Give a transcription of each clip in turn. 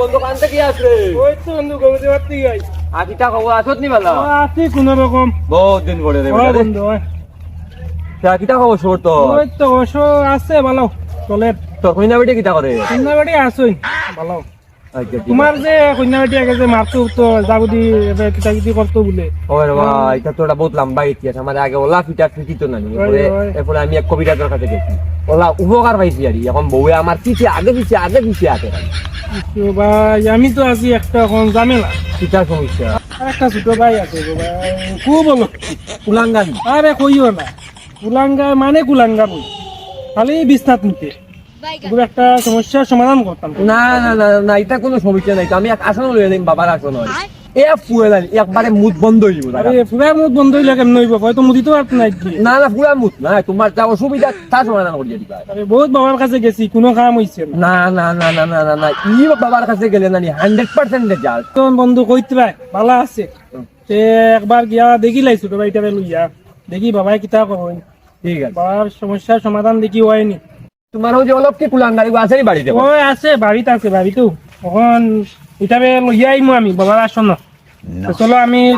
বন্ধু কানতে কি আছে? ওই তো বন্ধু গমতে পারতে গাই আকিটা খবর আসত নি ভালো? আছি কোন রকম। বহুত দিন পরে রে বন্ধু আকিটা খবর সর তো? ওই তো অবশ্য আছে ভালো চলে। তোর কইনা বেটে কিটা করে? কন্যা বাড়ি আসুই ভালো। আচ্ছা তোমার যে কন্যা বাড়ি আগে যে মারতো তো জাগুদি কিতা কিতি করতো বলে। ওরে বাবা এটা তো বহুত লম্বা ইতিহাস। আমার আগে ওলা ফিটা ফিটিতো না নি। এরপরে আমি এক কবিতার কাছে গেছি। ওলা উপকার পাইছি আর এখন বউয়ে আমার পিছে আগে আছে। ভাই আমি তো আছি একটা এখন ঝামেলা। কিটা সমস্যা? আর একটা ছোট ভাই আছে গো ভাই, খুব বলো কুলাঙ্গানি। আরে কইও না, কুলাঙ্গা মানে কুলাঙ্গা বই, খালি বিছনাত নিতে। এগুলো একটা সমস্যার সমাধান করতাম। না না না না এটা কোনো সমস্যা নাই। আমি এক আসন লইয়া দিম বাবার আসন হয়। এ ফুয়েলানি একবারে মুখ বন্ধ হইব। আরে পুরা মুখ বন্ধ হইলে কেমন হইব? হয়তো মুদি তো আর নাই কি। না না পুরা মুখ না, তোমার যা অসুবিধা তা সমাধান করিয়া দিবা। আরে বহুত বাবার কাছে গেছি, কোনো কাম হইছে না। না না না না না না না ই বাবার কাছে গেলে না 100% রেজাল্ট। তো বন্ধু কইতে ভাই ভালো আছে, সে একবার গিয়া দেখি লাই ছোট ভাইটারে লইয়া দেখি বাবাই কিতা কই। ঠিক আছে বাবার সমস্যার সমাধান দেখি হয়নি। তোমার ওই যে অলপ কি কুলাঙ্গারি আছে বাড়িতে? ওই আছে বাড়িতে আছে, বাড়িতেও এখন এটারে লইয়া আইমু আমি বাবার আসন। তো চলো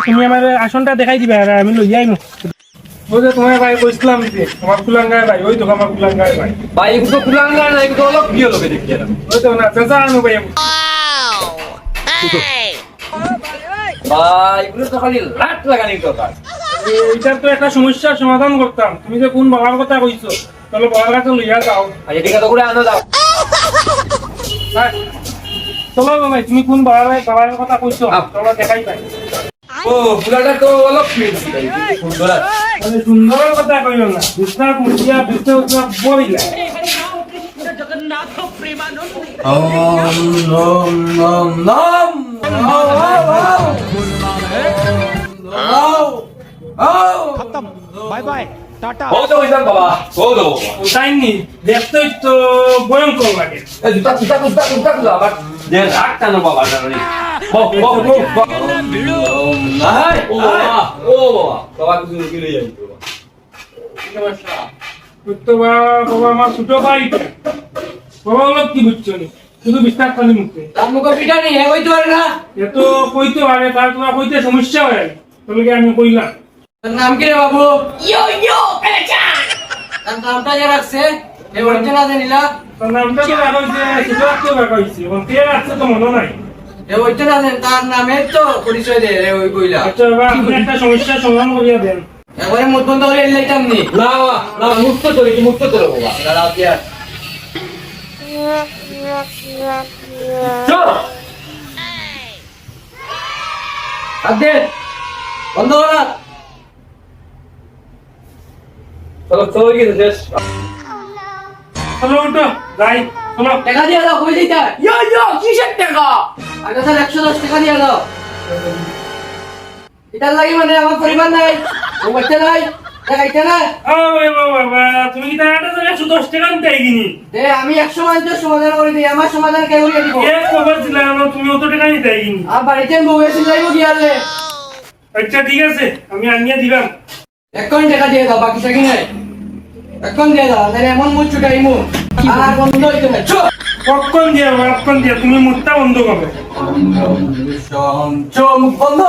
তুমি আমার আসনটা দেখাই দিবা আর আমি লইয়া আইমু। ওই যে তোমার ভাই কইছিলাম যে আমার কুলাঙ্গার ভাই, ওই তো আমার কুলাঙ্গার ভাই। ভাই এগুলো কুলাঙ্গার না, এগুলো অলপ কি হলো দেখি না। ওই তো না চেঁচা আনু ভাই। ভাই এগুলো তো খালি লাট লাগানি দরকার। এইটার তো একটা সমস্যার সমাধান করতাম। তুমি যে কোন বাবার কথা কইছো, চলো বাবার কাছে লইয়া যাও। আচ্ছা ঠিক আছে করে আনো দাও। চলো ভাই, তুমি কোন বাবার কথা কইছো চলো দেখাই পাই। ও ফুলাটা তো অলপ কি সুন্দর আছে। মানে সুন্দরের কথা কইও না, বিছনা কুটিয়া বিছনা উঠা বইলা। Bye bye tata. বহুত হইছান বাবা বহুত। ওটাইনি দেখতেই তো ভয়ঙ্কর লাগে। এই জুতা আবার যে রাখতা না বাবা জানি। বক আয় ও বাবা কিছু কি লই যাই বাবা। সমস্যা তো বাবা আমার ছোট ভাই বাবা লোক কি বুঝছো নি, শুধু বিস্তার খালি মুখে আমগো পিটা নি হে কইতো আর না। এত কইতে পারে তার তোমার কইতে সমস্যা হয়। তোমাকে আমি কইলাম তোর নাম কি রে বাবু? Yo, Pelecan! তার নামটা যে রাখছে এই অরিজিনাল জানিলা? তার নামটা তো রাখছে, সেটা তো রাখছে, এখন কে রাখছে তো মনে নাই। এই অরিজিনাল জানেন তার নামে তো পরিচয় দে রে ওই কইলা। আচ্ছা বাবা আপনি একটা সমস্যার সমাধান করিয়া দেন। একবারে মুখ বন্ধ করে এলাইতাম নি। না না মুক্ত করে কি মুক্ত করে বাবা। দাঁড়াও কি আর চল আদে বন্ধ করা। চলো চলো গিয়ে শেষ। চলো উঠো যাই, চলো। টাকা দিয়ে দাও কই দিতা? Yo, কিসের টাকা? আগে স্যার 110 টাকা দিয়ে দাও। এটার লাগি মানে আমার পরিবার নাই, ও বাচ্চা নাই, দেখাইতে না। ওই বাবা তুমি কি টাকাটা 110 টাকা নিতে আইগিনি? দে আমি 100 সমাধান করে দিই, আমার সমাধান কে করিয়ে দিব? কে খবর দিলাম তুমি অত টাকা নিতে আইগিনি? আর বাড়িতে বউয়ে সিলাইবো গিয়ালে। আচ্ছা ঠিক আছে আমি আনিয়ে দিলাম। 1 কোটি টাকা দিয়ে দাও, বাকি টাকা নাই। 1 কোটি দিয়ে দাও, তাহলে এমন মুখ চুটাইমু আর বন্ধ হইতে না। চো কখন দিয়া তুমি মুখটা বন্ধ করবে। চো মুখ বন্ধ।